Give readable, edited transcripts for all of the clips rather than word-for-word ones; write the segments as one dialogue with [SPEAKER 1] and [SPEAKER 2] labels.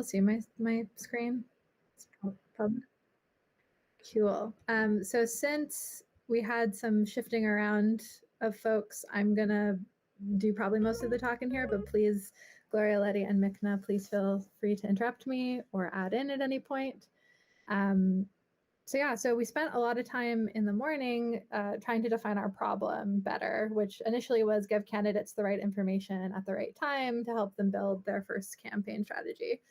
[SPEAKER 1] people see my screen? It's probably cool. So since we had some shifting around of folks, I'm gonna do probably most of the talking here, but please, Gloria, Letty, and Mikna, please feel free to interrupt me or add in at any point. So we spent a lot of time in the morning trying to define our problem better, which initially was give candidates the right information at the right time to help them build their first campaign strategy.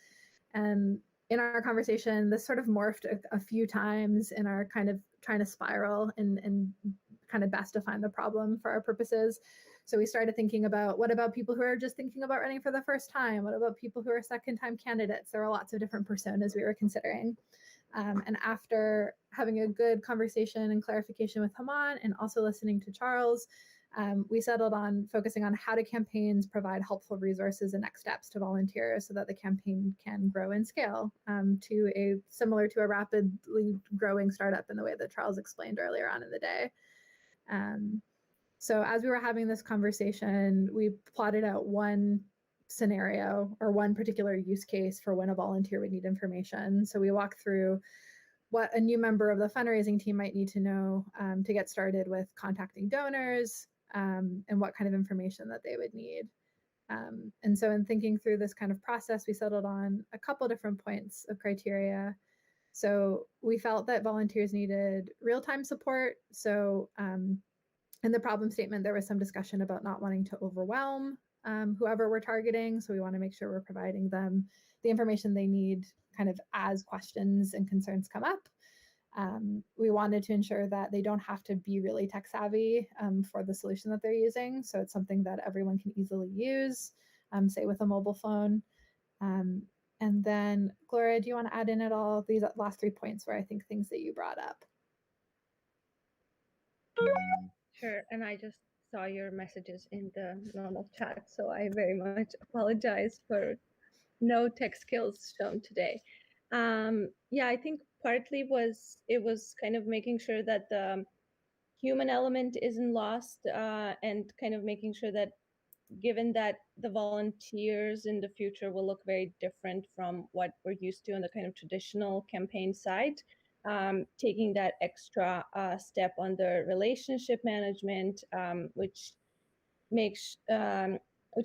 [SPEAKER 1] And in our conversation, this sort of morphed a few times in our kind of trying to spiral and kind of best define the problem for our purposes. So we started thinking about, what about people who are just thinking about running for the first time? What about people who are second-time candidates? There were lots of different personas we were considering. And after having a good conversation and clarification with Haman and also listening to Charles, we settled on focusing on how do campaigns provide helpful resources and next steps to volunteers so that the campaign can grow and scale similar to a rapidly growing startup in the way that Charles explained earlier on in the day. So as we were having this conversation, we plotted out one scenario or one particular use case for when a volunteer would need information. So we walked through what a new member of the fundraising team might need to know to get started with contacting donors and what kind of information that they would need. And so in thinking through this kind of process, we settled on a couple different points of criteria. So we felt that volunteers needed real-time support. So in the problem statement, there was some discussion about not wanting to overwhelm whoever we're targeting. So we want to make sure we're providing them the information they need kind of as questions and concerns come up. We wanted to ensure that they don't have to be really tech savvy for the solution that they're using. So it's something that everyone can easily use, say with a mobile phone. And then Gloria, do you want to add in at all? These last 3 points were, I think, things that you brought up.
[SPEAKER 2] Sure, and I just saw your messages in the normal chat, so I very much apologize for no tech skills shown today. Yeah, I think partly it was kind of making sure that the human element isn't lost and kind of making sure that given that the volunteers in the future will look very different from what we're used to on the kind of traditional campaign side, taking that extra step on the relationship management, which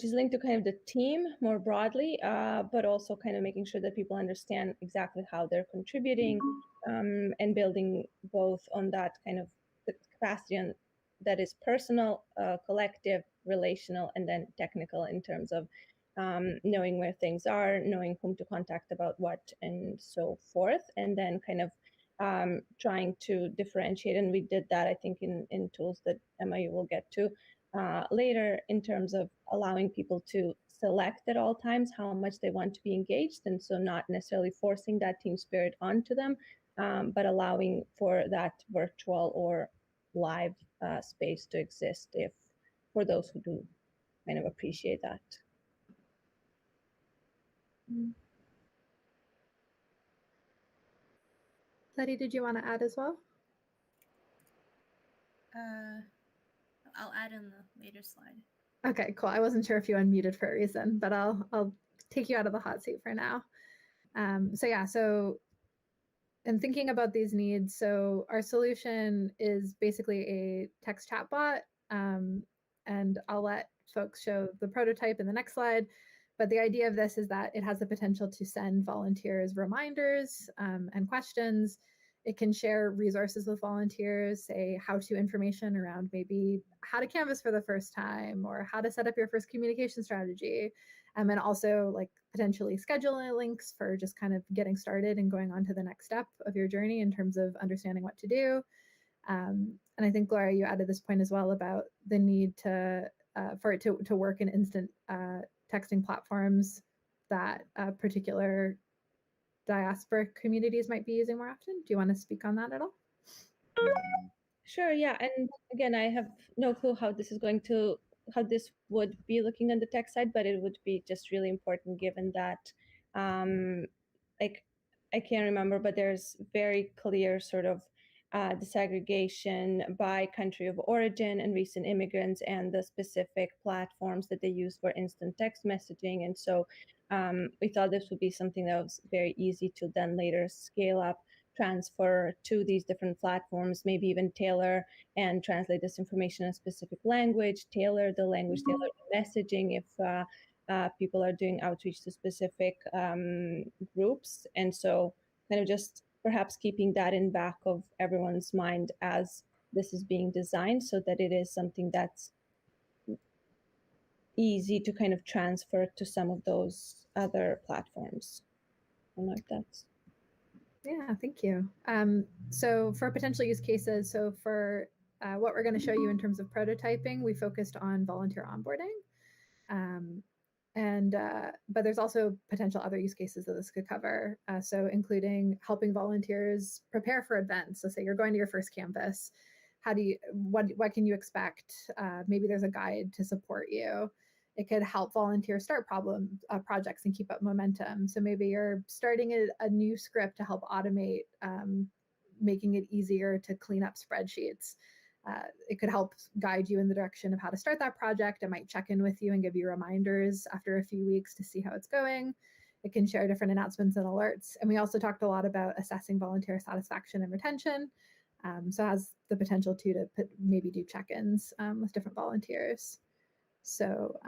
[SPEAKER 2] is linked to kind of the team more broadly, but also kind of making sure that people understand exactly how they're contributing and building both on that kind of the capacity that is personal, collective, relational, and then technical in terms of knowing where things are, knowing whom to contact about what, and so forth, and then kind of trying to differentiate. And we did that, I think, in tools that Emma, you will get to later, in terms of allowing people to select at all times how much they want to be engaged. And so not necessarily forcing that team spirit onto them, but allowing for that virtual or live space to exist for those who do kind of appreciate that.
[SPEAKER 1] Letty, did you want to add as well?
[SPEAKER 3] I'll add in the later slide.
[SPEAKER 1] Okay, cool. I wasn't sure if you unmuted for a reason, but I'll take you out of the hot seat for now. So in thinking about these needs, so our solution is basically a text chatbot, and I'll let folks show the prototype in the next slide. But the idea of this is that it has the potential to send volunteers reminders and questions. It can share resources with volunteers, say how-to information around maybe how to canvas for the first time or how to set up your first communication strategy. And also like potentially scheduling links for just kind of getting started and going on to the next step of your journey in terms of understanding what to do. And I think, Gloria, you added this point as well about the need for it to work in instant texting platforms that particular diasporic communities might be using more often. Do you want to speak on that at all?
[SPEAKER 2] Sure, yeah. And again, I have no clue how this would be looking on the tech side, but it would be just really important given that, like, I can't remember, but there's very clear sort of disaggregation by country of origin and recent immigrants and the specific platforms that they use for instant text messaging. And so We thought this would be something that was very easy to then later scale up, transfer to these different platforms, maybe even tailor and translate this information in a specific language, tailor the language, tailor the messaging if people are doing outreach to specific groups. And so kind of just perhaps keeping that in back of everyone's mind as this is being designed, so that it is something that's easy to kind of transfer to some of those other platforms. I like that.
[SPEAKER 1] Yeah, thank you. So for potential use cases, so for what we're going to show you in terms of prototyping, we focused on volunteer onboarding. But there's also potential other use cases that this could cover. So including helping volunteers prepare for events. So say you're going to your first campus, what can you expect? Maybe there's a guide to support you. It could help volunteers start projects and keep up momentum. So maybe you're starting a new script to help automate, making it easier to clean up spreadsheets. It could help guide you in the direction of how to start that project. It might check in with you and give you reminders after a few weeks to see how it's going. It can share different announcements and alerts. And we also talked a lot about assessing volunteer satisfaction and retention. So it has the potential to maybe do check-ins with different volunteers. So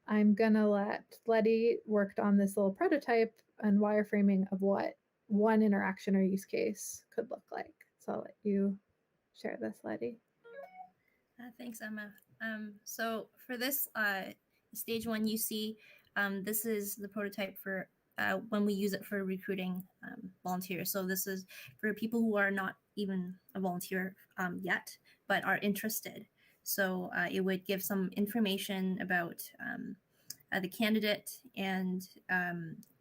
[SPEAKER 1] I'm gonna let Letty work on this little prototype and wireframing of what one interaction or use case could look like. So I'll let you share this, Letty.
[SPEAKER 3] Thanks, Emma. So for this stage 1 UC, this is the prototype for when we use it for recruiting volunteers. So this is for people who are not even a volunteer yet, but are interested. So it would give some information about the candidate and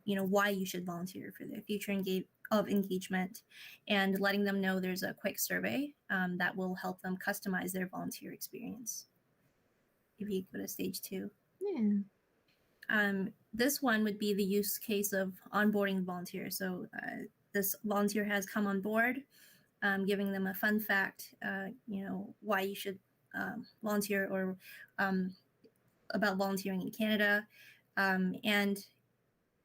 [SPEAKER 3] why you should volunteer for the future engagement, and letting them know there's a quick survey that will help them customize their volunteer experience. If you go to stage 2.
[SPEAKER 1] Yeah.
[SPEAKER 3] This one would be the use case of onboarding volunteer. So this volunteer has come on board, giving them a fun fact, why you should volunteer, or about volunteering in Canada, and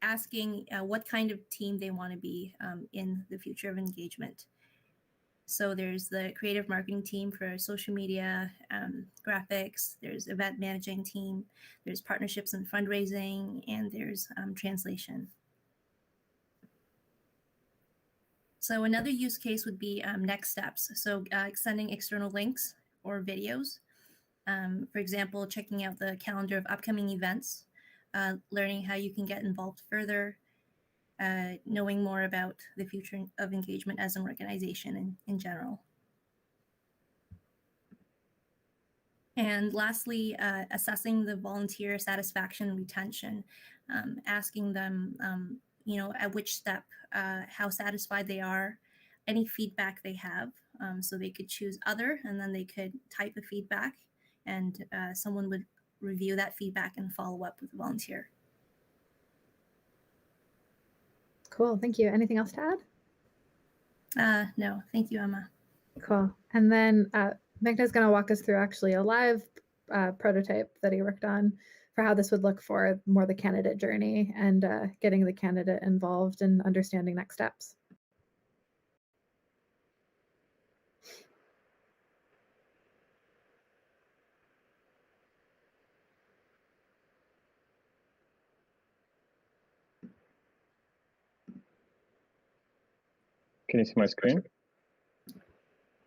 [SPEAKER 3] asking what kind of team they want to be in the future of engagement. So there's the creative marketing team for social media, graphics, there's event managing team, there's partnerships and fundraising, and there's translation. So another use case would be next steps. So sending external links or videos. For example, checking out the calendar of upcoming events, learning how you can get involved further, knowing more about the future of engagement as an organization in general. And lastly, assessing the volunteer satisfaction and retention, asking them, at which step, how satisfied they are, any feedback they have. So they could choose other, and then they could type a feedback, and someone would review that feedback and follow up with the volunteer.
[SPEAKER 1] Cool, thank you. Anything else to
[SPEAKER 3] add? No, thank you, Emma.
[SPEAKER 1] Cool. And then Magda's going to walk us through actually a live prototype that he worked on for how this would look for more the candidate journey and getting the candidate involved and understanding next steps.
[SPEAKER 4] Can you see my screen?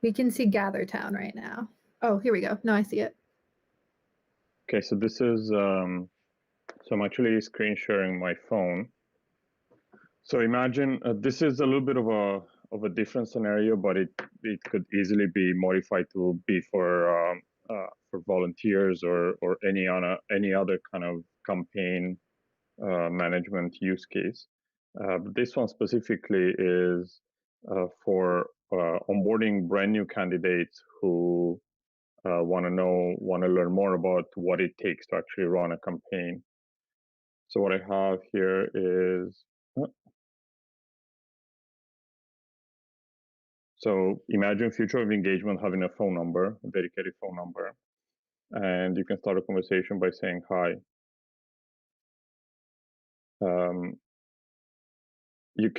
[SPEAKER 1] We can see Gathertown right now. Oh, here we go. No, I see it.
[SPEAKER 4] Okay, so this is, so I'm actually screen sharing my phone. So imagine this is a little bit of a different scenario, but it could easily be modified to be for volunteers or any other kind of campaign management use case. But this one specifically is for onboarding brand new candidates who want to learn more about what it takes to actually run a campaign. So what I have here is, so imagine future of engagement having a phone number, a dedicated phone number, and you can start a conversation by saying, hi, you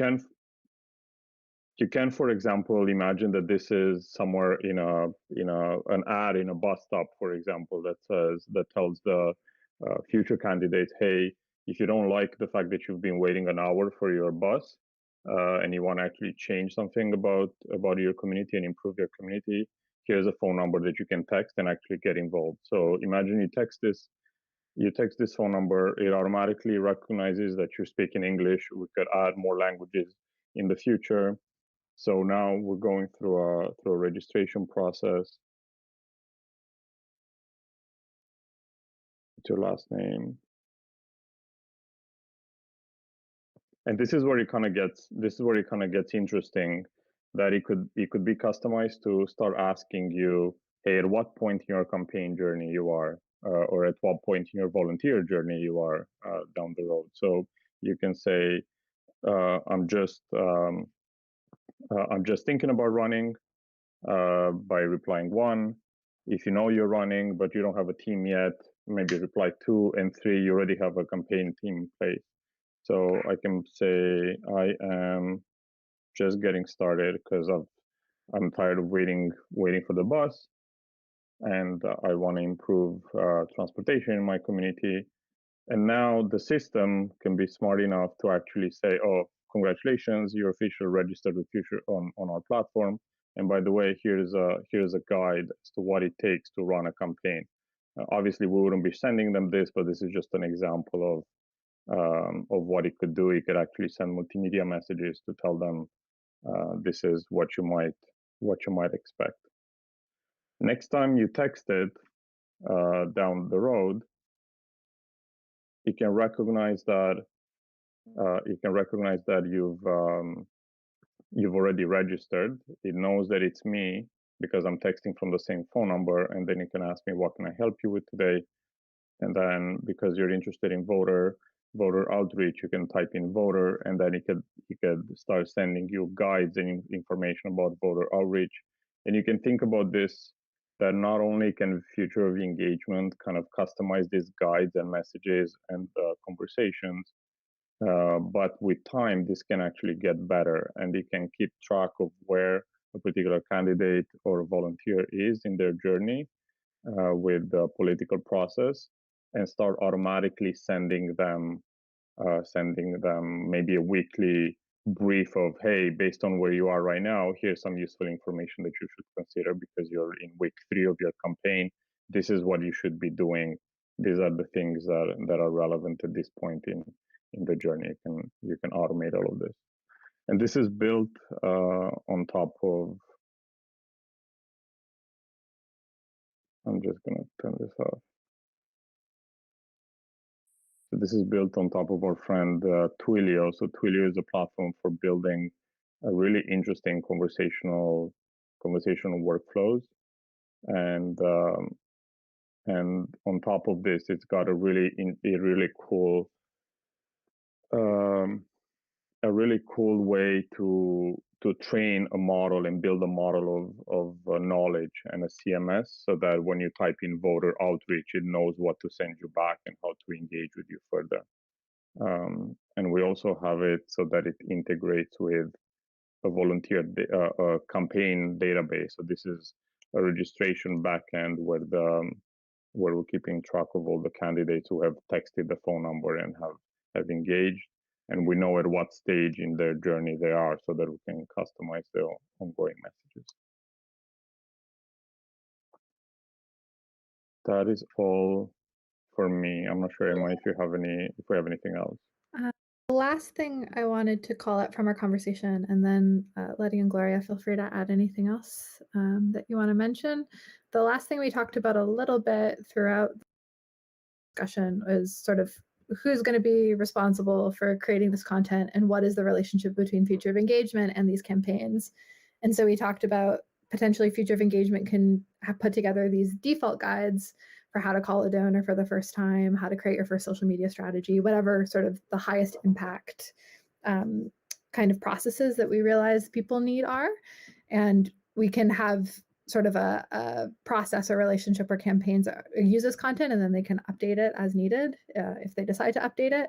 [SPEAKER 4] can, for example, imagine that this is somewhere in an ad in a bus stop, for example, that tells the future candidates, hey, if you don't like the fact that you've been waiting an hour for your bus, and you want to actually change something about your community and improve your community, here's a phone number that you can text and actually get involved. So imagine you text this phone number, it automatically recognizes that you're speaking English. We could add more languages in the future. So now we're going through a registration process. It's your last name. And this is where it kind of gets interesting, that it could be customized to start asking you, hey, at what point in your campaign journey you are, or at what point in your volunteer journey you are down the road. So you can say, I'm just thinking about running, by replying 1. If you know you're running but you don't have a team yet, maybe reply 2, and 3, you already have a campaign team in place. So I can say, I am just getting started because I'm tired of waiting for the bus, and I want to improve transportation in my community. And now the system can be smart enough to actually say, oh, congratulations, you're officially registered with Future on our platform. And by the way, here's a guide as to what it takes to run a campaign. Obviously, we wouldn't be sending them this, but this is just an example of what it could do. You could actually send multimedia messages to tell them this is what you might expect. Next time you text it down the road, it can recognize that you've already registered. It knows that it's me because I'm texting from the same phone number, and then it can ask me, what can I help you with today? And then because you're interested in voter outreach, you can type in voter, and then it could start sending you guides and information about voter outreach. And you can think about this, that not only can Future of Engagement kind of customize these guides and messages and conversations, but with time, this can actually get better, and it can keep track of where a particular candidate or volunteer is in their journey with the political process, and start automatically sending them maybe a weekly brief of, hey, based on where you are right now, here's some useful information that you should consider because you're in week 3 of your campaign. This is what you should be doing. These are the things that are relevant at this point in the journey. You can automate all of this. And this is built on top of, I'm just going to turn this off. So this is built on top of our friend Twilio. So Twilio is a platform for building a really interesting conversational workflows, and on top of this, it's got a really cool way to train a model and build a model of knowledge and a CMS, so that when you type in voter outreach, it knows what to send you back and how to engage with you further. And we also have it so that it integrates with a volunteer campaign database. So this is a registration backend where we're keeping track of all the candidates who have texted the phone number and have engaged, and we know at what stage in their journey they are, so that we can customize their ongoing messages. That is all for me. I'm not sure, Emma, if we have anything else.
[SPEAKER 1] The last thing I wanted to call out from our conversation, and then Letty and Gloria, feel free to add anything else that you want to mention. The last thing we talked about a little bit throughout the discussion is sort of who's going to be responsible for creating this content, and what is the relationship between Future of Engagement and these campaigns. And so we talked about potentially Future of Engagement can put together these default guides for how to call a donor for the first time, how to create your first social media strategy, whatever sort of the highest impact kind of processes that we realize people need are. And we can have sort of a process or relationship where campaigns use this content, and then they can update it as needed if they decide to update it.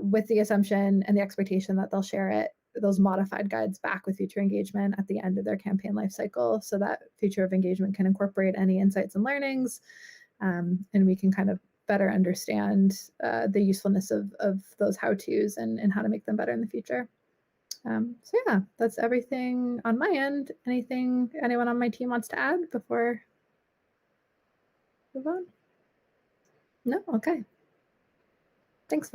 [SPEAKER 1] with the assumption and the expectation that they'll share those modified guides back with future engagement at the end of their campaign lifecycle, so that future of engagement can incorporate any insights and learnings, and we can kind of better understand the usefulness of those how-tos and how to make them better in the future. So yeah, that's everything on my end. Anything anyone on my team wants to add before we move on? No? Okay. Thanks, folks.